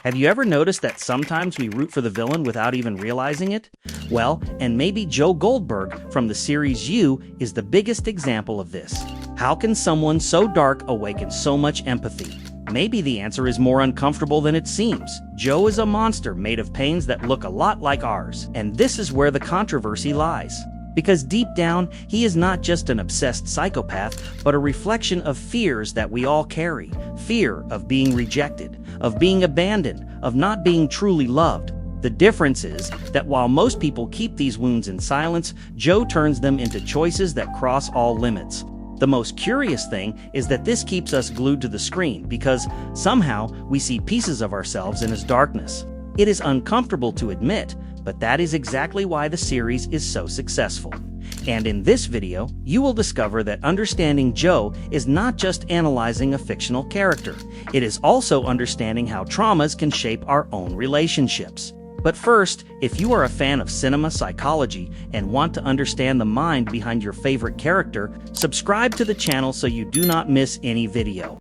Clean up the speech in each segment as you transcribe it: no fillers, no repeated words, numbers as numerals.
Have you ever noticed that sometimes we root for the villain without even realizing it? Well, and maybe Joe Goldberg from the series You is the biggest example of this. How can someone so dark awaken so much empathy? Maybe the answer is more uncomfortable than it seems. Joe is a monster made of pains that look a lot like ours, and this is where the controversy lies. Because deep down, he is not just an obsessed psychopath, but a reflection of fears that we all carry. Fear of being rejected, of being abandoned, of not being truly loved. The difference is that while most people keep these wounds in silence, Joe turns them into choices that cross all limits. The most curious thing is that this keeps us glued to the screen because somehow we see pieces of ourselves in his darkness. It is uncomfortable to admit, but that is exactly why the series is so successful. And in this video, you will discover that understanding Joe is not just analyzing a fictional character. It is also understanding how traumas can shape our own relationships. But first, if you are a fan of cinema psychology and want to understand the mind behind your favorite character, subscribe to the channel so you do not miss any video.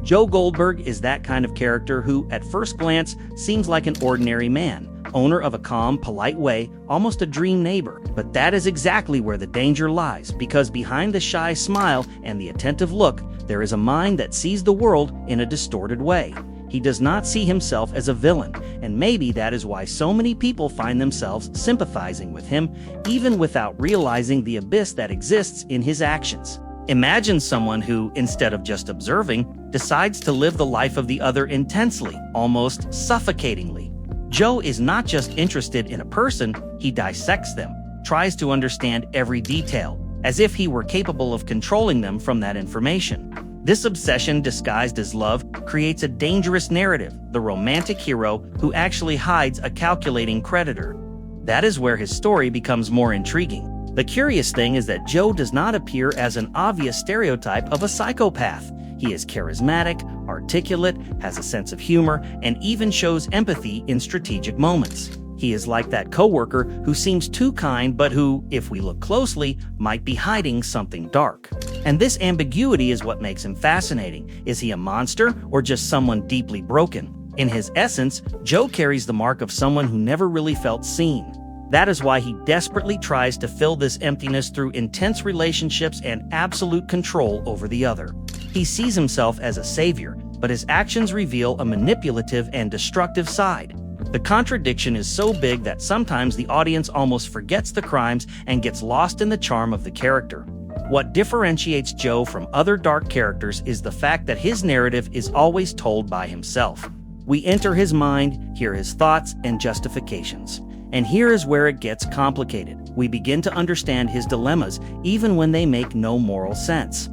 Joe Goldberg is that kind of character who, at first glance, seems like an ordinary man, owner of a calm, polite way, almost a dream neighbor. But that is exactly where the danger lies, because behind the shy smile and the attentive look, there is a mind that sees the world in a distorted way. He does not see himself as a villain, and maybe that is why so many people find themselves sympathizing with him, even without realizing the abyss that exists in his actions. Imagine someone who, instead of just observing, decides to live the life of the other intensely, almost suffocatingly. Joe is not just interested in a person, he dissects them, tries to understand every detail, as if he were capable of controlling them from that information. This obsession, disguised as love, creates a dangerous narrative, the romantic hero who actually hides a calculating creditor. That is where his story becomes more intriguing. The curious thing is that Joe does not appear as an obvious stereotype of a psychopath. He is charismatic, articulate, has a sense of humor, and even shows empathy in strategic moments. He is like that coworker who seems too kind but who, if we look closely, might be hiding something dark. And this ambiguity is what makes him fascinating. Is he a monster or just someone deeply broken? In his essence, Joe carries the mark of someone who never really felt seen. That is why he desperately tries to fill this emptiness through intense relationships and absolute control over the other. He sees himself as a savior, but his actions reveal a manipulative and destructive side. The contradiction is so big that sometimes the audience almost forgets the crimes and gets lost in the charm of the character. What differentiates Joe from other dark characters is the fact that his narrative is always told by himself. We enter his mind, hear his thoughts and justifications. And here is where it gets complicated. We begin to understand his dilemmas even when they make no moral sense.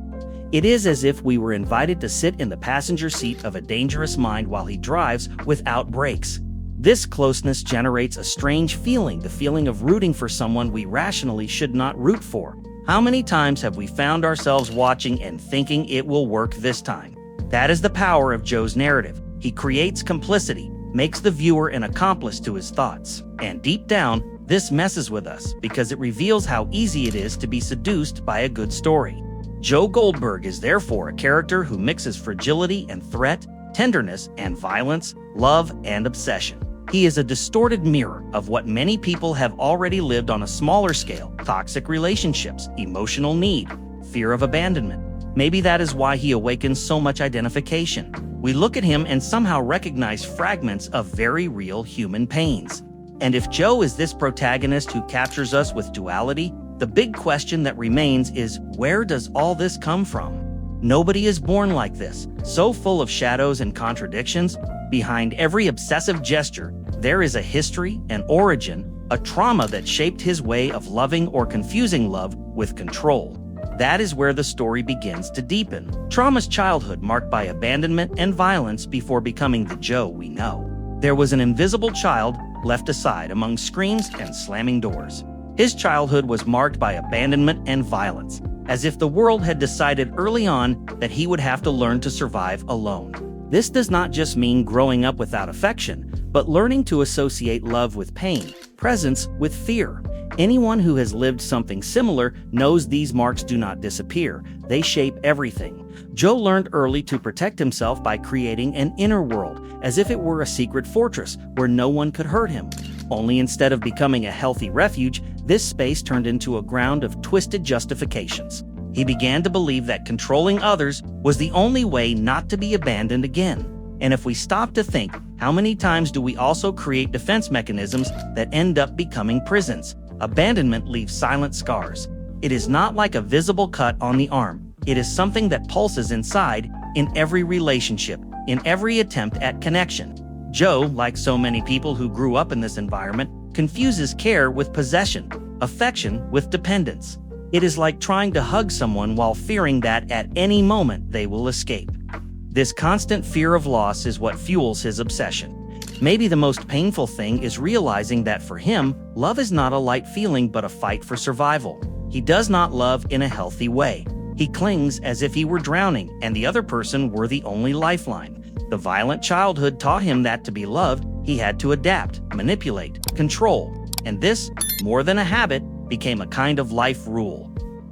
It is as if we were invited to sit in the passenger seat of a dangerous mind while he drives without brakes. This closeness generates a strange feeling, the feeling of rooting for someone we rationally should not root for. How many times have we found ourselves watching and thinking it will work this time? That is the power of Joe's narrative. He creates complicity, makes the viewer an accomplice to his thoughts. And deep down, this messes with us because it reveals how easy it is to be seduced by a good story. Joe Goldberg is therefore a character who mixes fragility and threat, tenderness and violence, love and obsession. He is a distorted mirror of what many people have already lived on a smaller scale: toxic relationships, emotional need, fear of abandonment. Maybe that is why he awakens so much identification. We look at him and somehow recognize fragments of very real human pains. And if Joe is this protagonist who captures us with duality, the big question that remains is, where does all this come from? Nobody is born like this, so full of shadows and contradictions. Behind every obsessive gesture, there is a history, an origin, a trauma that shaped his way of loving or confusing love with control. That is where the story begins to deepen. Trauma's childhood marked by abandonment and violence before becoming the Joe we know. There was an invisible child left aside among screams and slamming doors. His childhood was marked by abandonment and violence, as if the world had decided early on that he would have to learn to survive alone. This does not just mean growing up without affection, but learning to associate love with pain, presence with fear. Anyone who has lived something similar knows these marks do not disappear. They shape everything. Joe learned early to protect himself by creating an inner world, as if it were a secret fortress where no one could hurt him. Only instead of becoming a healthy refuge, this space turned into a ground of twisted justifications. He began to believe that controlling others was the only way not to be abandoned again. And if we stop to think, how many times do we also create defense mechanisms that end up becoming prisons? Abandonment leaves silent scars. It is not like a visible cut on the arm. It is something that pulses inside, in every relationship, in every attempt at connection. Joe, like so many people who grew up in this environment, confuses care with possession, affection with dependence. It is like trying to hug someone while fearing that at any moment they will escape. This constant fear of loss is what fuels his obsession. Maybe the most painful thing is realizing that for him, love is not a light feeling but a fight for survival. He does not love in a healthy way. He clings as if he were drowning and the other person were the only lifeline. The violent childhood taught him that to be loved, he had to adapt, manipulate, control. And this, more than a habit, became a kind of life rule.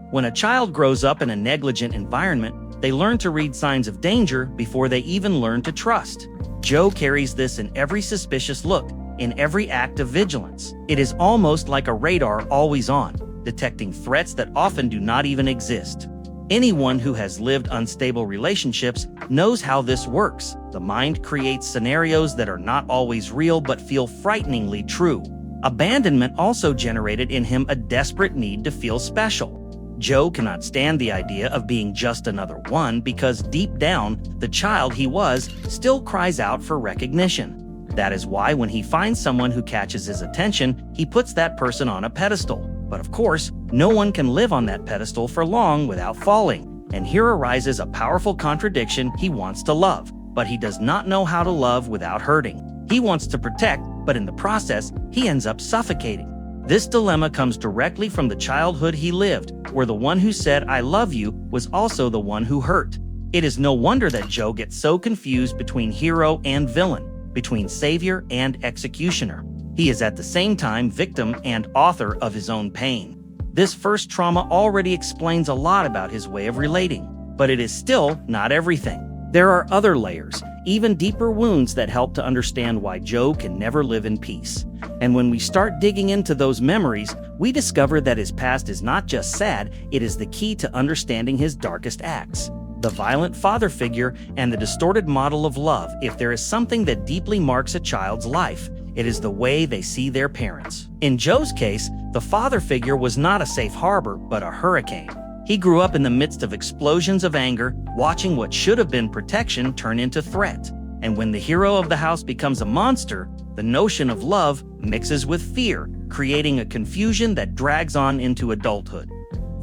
When a child grows up in a negligent environment, they learn to read signs of danger before they even learn to trust. Joe carries this in every suspicious look, in every act of vigilance. It is almost like a radar always on, detecting threats that often do not even exist. Anyone who has lived unstable relationships knows how this works. The mind creates scenarios that are not always real but feel frighteningly true. Abandonment also generated in him a desperate need to feel special. Joe cannot stand the idea of being just another one because deep down, the child he was still cries out for recognition. That is why when he finds someone who catches his attention, he puts that person on a pedestal. But of course, no one can live on that pedestal for long without falling. And here arises a powerful contradiction. He wants to love, but he does not know how to love without hurting. He wants to protect, but in the process, he ends up suffocating. This dilemma comes directly from the childhood he lived, where the one who said, "I love you," was also the one who hurt. It is no wonder that Joe gets so confused between hero and villain, between savior and executioner. He is at the same time victim and author of his own pain. This first trauma already explains a lot about his way of relating, but it is still not everything. There are other layers, even deeper wounds that help to understand why Joe can never live in peace. And when we start digging into those memories, we discover that his past is not just sad, it is the key to understanding his darkest acts. The violent father figure and the distorted model of love. If there is something that deeply marks a child's life, it is the way they see their parents. In Joe's case, the father figure was not a safe harbor, but a hurricane. He grew up in the midst of explosions of anger, watching what should have been protection turn into threat. And when the hero of the house becomes a monster, the notion of love mixes with fear, creating a confusion that drags on into adulthood.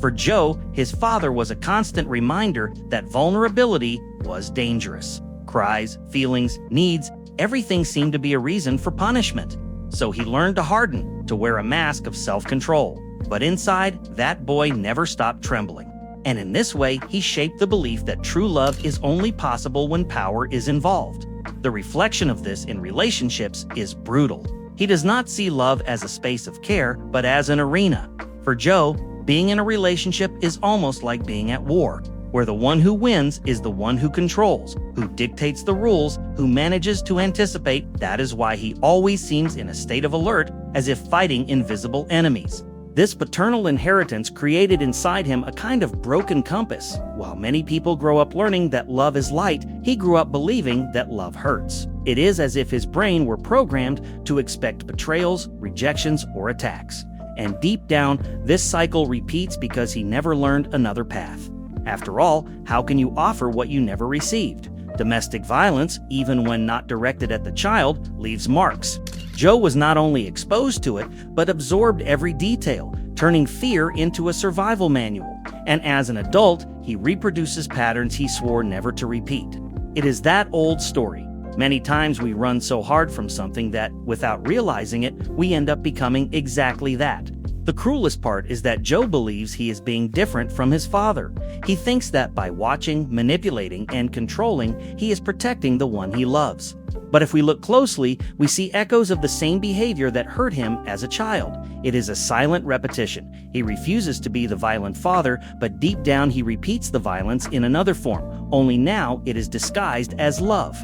For Joe, his father was a constant reminder that vulnerability was dangerous. Cries, feelings, needs, everything seemed to be a reason for punishment. So he learned to harden, to wear a mask of self-control. But inside, that boy never stopped trembling. And in this way, he shaped the belief that true love is only possible when power is involved. The reflection of this in relationships is brutal. He does not see love as a space of care, but as an arena. For Joe, being in a relationship is almost like being at war, where the one who wins is the one who controls, who dictates the rules, who manages to anticipate. That is why he always seems in a state of alert, as if fighting invisible enemies. This paternal inheritance created inside him a kind of broken compass. While many people grow up learning that love is light, he grew up believing that love hurts. It is as if his brain were programmed to expect betrayals, rejections, or attacks. And deep down, this cycle repeats because he never learned another path. After all, how can you offer what you never received? Domestic violence, even when not directed at the child, leaves marks. Joe was not only exposed to it, but absorbed every detail, turning fear into a survival manual. And as an adult, he reproduces patterns he swore never to repeat. It is that old story. Many times we run so hard from something that, without realizing it, we end up becoming exactly that. The cruelest part is that Joe believes he is being different from his father. He thinks that by watching, manipulating, and controlling, he is protecting the one he loves. But if we look closely, we see echoes of the same behavior that hurt him as a child. It is a silent repetition. He refuses to be the violent father, but deep down he repeats the violence in another form, only now it is disguised as love.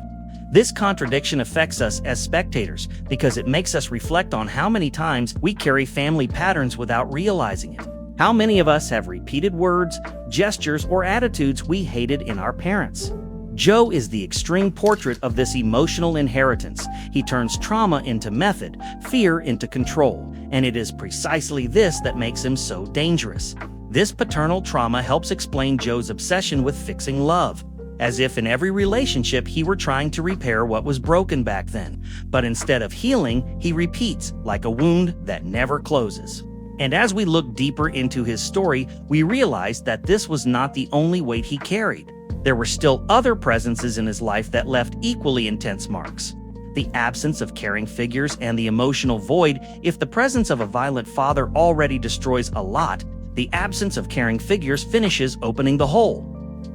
This contradiction affects us as spectators because it makes us reflect on how many times we carry family patterns without realizing it. How many of us have repeated words, gestures, or attitudes we hated in our parents? Joe is the extreme portrait of this emotional inheritance. He turns trauma into method, fear into control, and it is precisely this that makes him so dangerous. This paternal trauma helps explain Joe's obsession with fixing love, as if in every relationship he were trying to repair what was broken back then. But instead of healing, he repeats, like a wound that never closes. And as we look deeper into his story, we realize that this was not the only weight he carried. There were still other presences in his life that left equally intense marks. The absence of caring figures and the emotional void. If the presence of a violent father already destroys a lot, the absence of caring figures finishes opening the hole.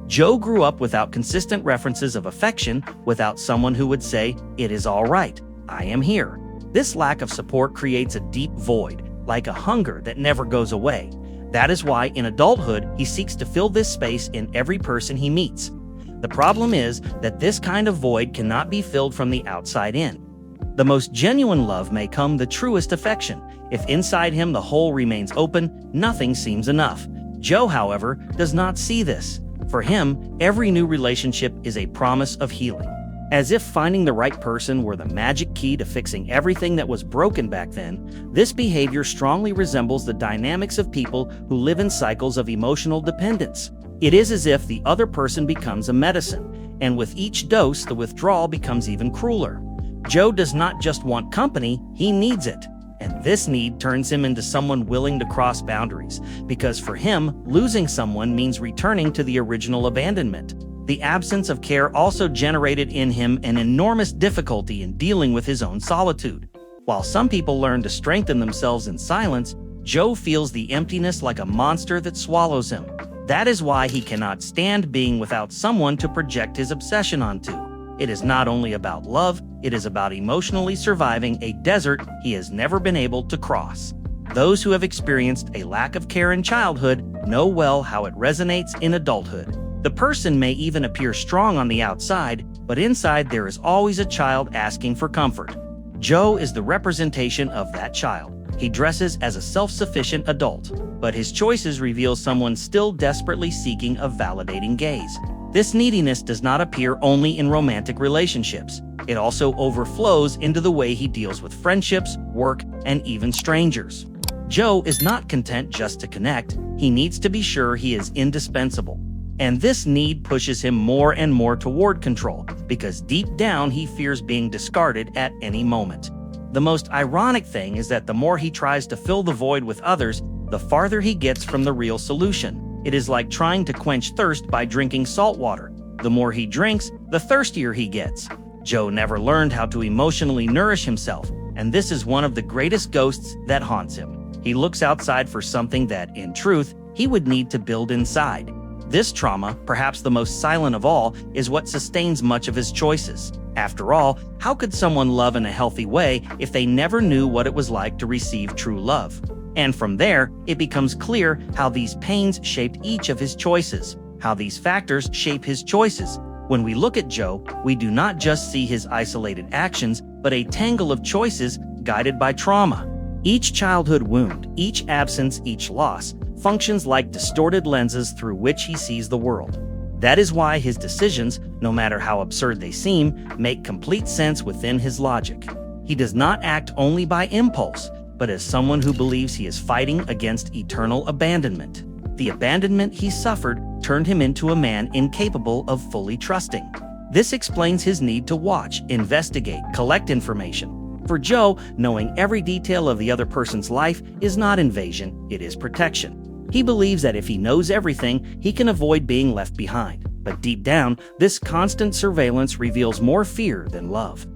Joe grew up without consistent references of affection, without someone who would say, "It is all right, I am here." This lack of support creates a deep void, like a hunger that never goes away. That is why in adulthood he seeks to fill this space in every person he meets. The problem is that this kind of void cannot be filled from the outside in. The most genuine love may come the truest affection. If inside him the hole remains open, nothing seems enough. Joe, however, does not see this. For him, every new relationship is a promise of healing. As if finding the right person were the magic key to fixing everything that was broken back then, this behavior strongly resembles the dynamics of people who live in cycles of emotional dependence. It is as if the other person becomes a medicine, and with each dose, the withdrawal becomes even crueler. Joe does not just want company, he needs it. And this need turns him into someone willing to cross boundaries, because for him, losing someone means returning to the original abandonment. The absence of care also generated in him an enormous difficulty in dealing with his own solitude. While some people learn to strengthen themselves in silence, Joe feels the emptiness like a monster that swallows him. That is why he cannot stand being without someone to project his obsession onto. It is not only about love, it is about emotionally surviving a desert he has never been able to cross. Those who have experienced a lack of care in childhood know well how it resonates in adulthood. The person may even appear strong on the outside, but inside there is always a child asking for comfort. Joe is the representation of that child. He dresses as a self-sufficient adult, but his choices reveal someone still desperately seeking a validating gaze. This neediness does not appear only in romantic relationships. It also overflows into the way he deals with friendships, work, and even strangers. Joe is not content just to connect. He needs to be sure he is indispensable. And this need pushes him more and more toward control, because deep down he fears being discarded at any moment. The most ironic thing is that the more he tries to fill the void with others, the farther he gets from the real solution. It is like trying to quench thirst by drinking salt water. The more he drinks, the thirstier he gets. Joe never learned how to emotionally nourish himself, and this is one of the greatest ghosts that haunts him. He looks outside for something that, in truth, he would need to build inside. This trauma, perhaps the most silent of all, is what sustains much of his choices. After all, how could someone love in a healthy way if they never knew what it was like to receive true love? And from there, it becomes clear how these pains shaped each of his choices, how these factors shape his choices. When we look at Joe, we do not just see his isolated actions, but a tangle of choices guided by trauma. Each childhood wound, each absence, each loss, functions like distorted lenses through which he sees the world. That is why his decisions, no matter how absurd they seem, make complete sense within his logic. He does not act only by impulse, but as someone who believes he is fighting against eternal abandonment. The abandonment he suffered turned him into a man incapable of fully trusting. This explains his need to watch, investigate, collect information. For Joe, knowing every detail of the other person's life is not invasion, it is protection. He believes that if he knows everything, he can avoid being left behind. But deep down, this constant surveillance reveals more fear than love.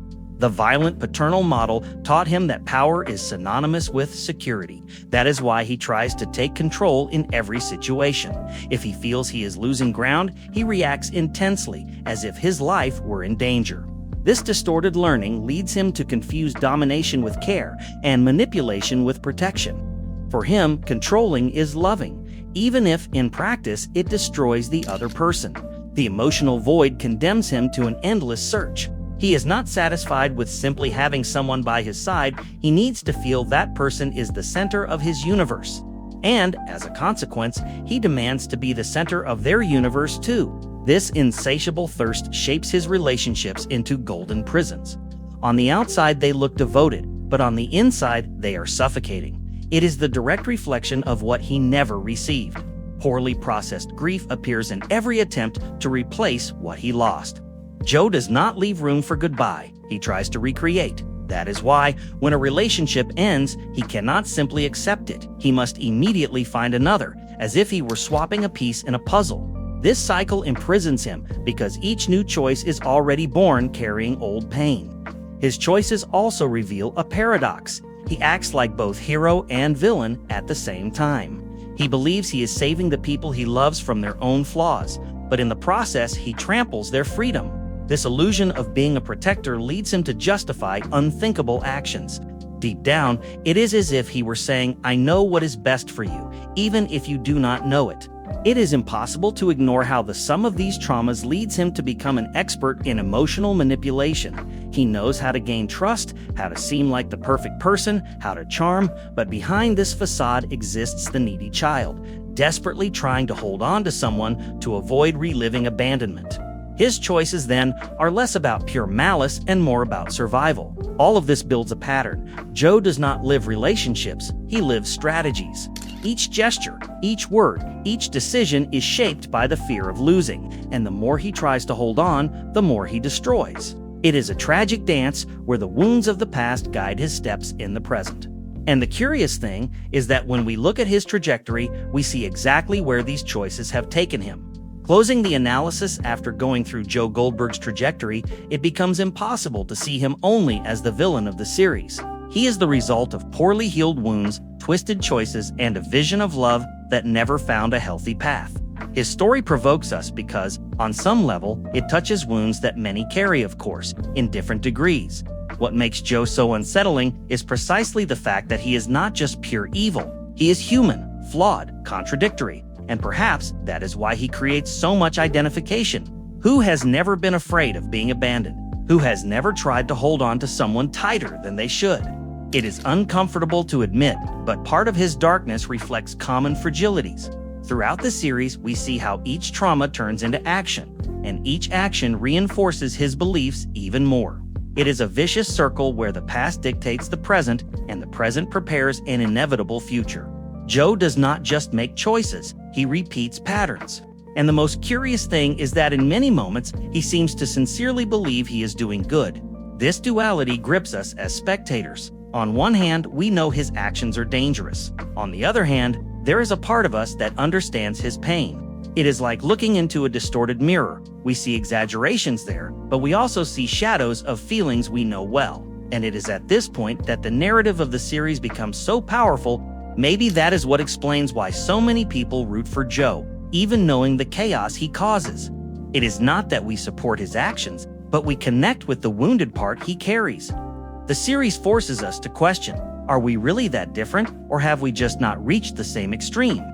The violent paternal model taught him that power is synonymous with security. That is why he tries to take control in every situation. If he feels he is losing ground, he reacts intensely, as if his life were in danger. This distorted learning leads him to confuse domination with care and manipulation with protection. For him, controlling is loving, even if, in practice, it destroys the other person. The emotional void condemns him to an endless search. He is not satisfied with simply having someone by his side. He needs to feel that person is the center of his universe. And, as a consequence, he demands to be the center of their universe too. This insatiable thirst shapes his relationships into golden prisons. On the outside, they look devoted, but on the inside, they are suffocating. It is the direct reflection of what he never received. Poorly processed grief appears in every attempt to replace what he lost. Joe does not leave room for goodbye. He tries to recreate. That is why, when a relationship ends, he cannot simply accept it. He must immediately find another, as if he were swapping a piece in a puzzle. This cycle imprisons him because each new choice is already born carrying old pain. His choices also reveal a paradox. He acts like both hero and villain at the same time. He believes he is saving the people he loves from their own flaws, but in the process, he tramples their freedom. This illusion of being a protector leads him to justify unthinkable actions. Deep down, it is as if he were saying, "I know what is best for you, even if you do not know it." It is impossible to ignore how the sum of these traumas leads him to become an expert in emotional manipulation. He knows how to gain trust, how to seem like the perfect person, how to charm, but behind this facade exists the needy child, desperately trying to hold on to someone to avoid reliving abandonment. His choices, then, are less about pure malice and more about survival. All of this builds a pattern. Joe does not live relationships, he lives strategies. Each gesture, each word, each decision is shaped by the fear of losing, and the more he tries to hold on, the more he destroys. It is a tragic dance where the wounds of the past guide his steps in the present. And the curious thing is that when we look at his trajectory, we see exactly where these choices have taken him. Closing the analysis after going through Joe Goldberg's trajectory, it becomes impossible to see him only as the villain of the series. He is the result of poorly healed wounds, twisted choices, and a vision of love that never found a healthy path. His story provokes us because, on some level, it touches wounds that many carry, of course, in different degrees. What makes Joe so unsettling is precisely the fact that he is not just pure evil. He is human, flawed, contradictory, and perhaps that is why he creates so much identification. Who has never been afraid of being abandoned? Who has never tried to hold on to someone tighter than they should? It is uncomfortable to admit, but part of his darkness reflects common fragilities. Throughout the series, we see how each trauma turns into action, and each action reinforces his beliefs even more. It is a vicious circle where the past dictates the present, and the present prepares an inevitable future. Joe does not just make choices, he repeats patterns. And the most curious thing is that in many moments, he seems to sincerely believe he is doing good. This duality grips us as spectators. On one hand, we know his actions are dangerous. On the other hand, there is a part of us that understands his pain. It is like looking into a distorted mirror. We see exaggerations there, but we also see shadows of feelings we know well. And it is at this point that the narrative of the series becomes so powerful. Maybe that is what explains why so many people root for Joe, even knowing the chaos he causes. It is not that we support his actions, but we connect with the wounded part he carries. The series forces us to question, are we really that different, or have we just not reached the same extreme?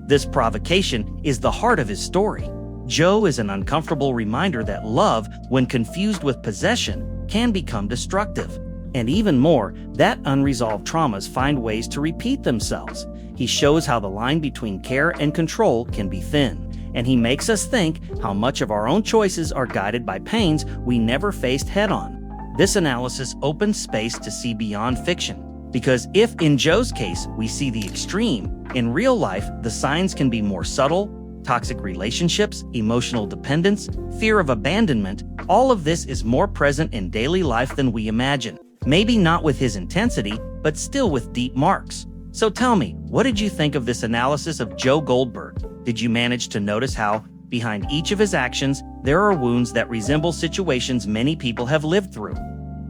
This provocation is the heart of his story. Joe is an uncomfortable reminder that love, when confused with possession, can become destructive. And even more, that unresolved traumas find ways to repeat themselves. He shows how the line between care and control can be thin, and he makes us think how much of our own choices are guided by pains we never faced head-on. This analysis opens space to see beyond fiction, because if in Joe's case we see the extreme, in real life the signs can be more subtle. Toxic relationships, emotional dependence, fear of abandonment, all of this is more present in daily life than we imagine. Maybe not with his intensity, but still with deep marks. So tell me, what did you think of this analysis of Joe Goldberg? Did you manage to notice how, behind each of his actions, there are wounds that resemble situations many people have lived through?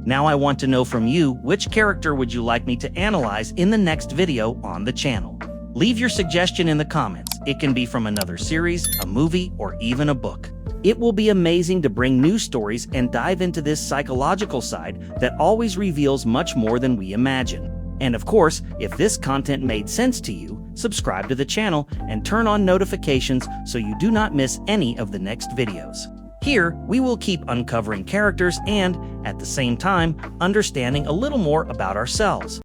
Now I want to know from you, which character would you like me to analyze in the next video on the channel? Leave your suggestion in the comments. It can be from another series, a movie, or even a book. It will be amazing to bring new stories and dive into this psychological side that always reveals much more than we imagine. And of course, if this content made sense to you, subscribe to the channel and turn on notifications so you do not miss any of the next videos. Here, we will keep uncovering characters and, at the same time, understanding a little more about ourselves.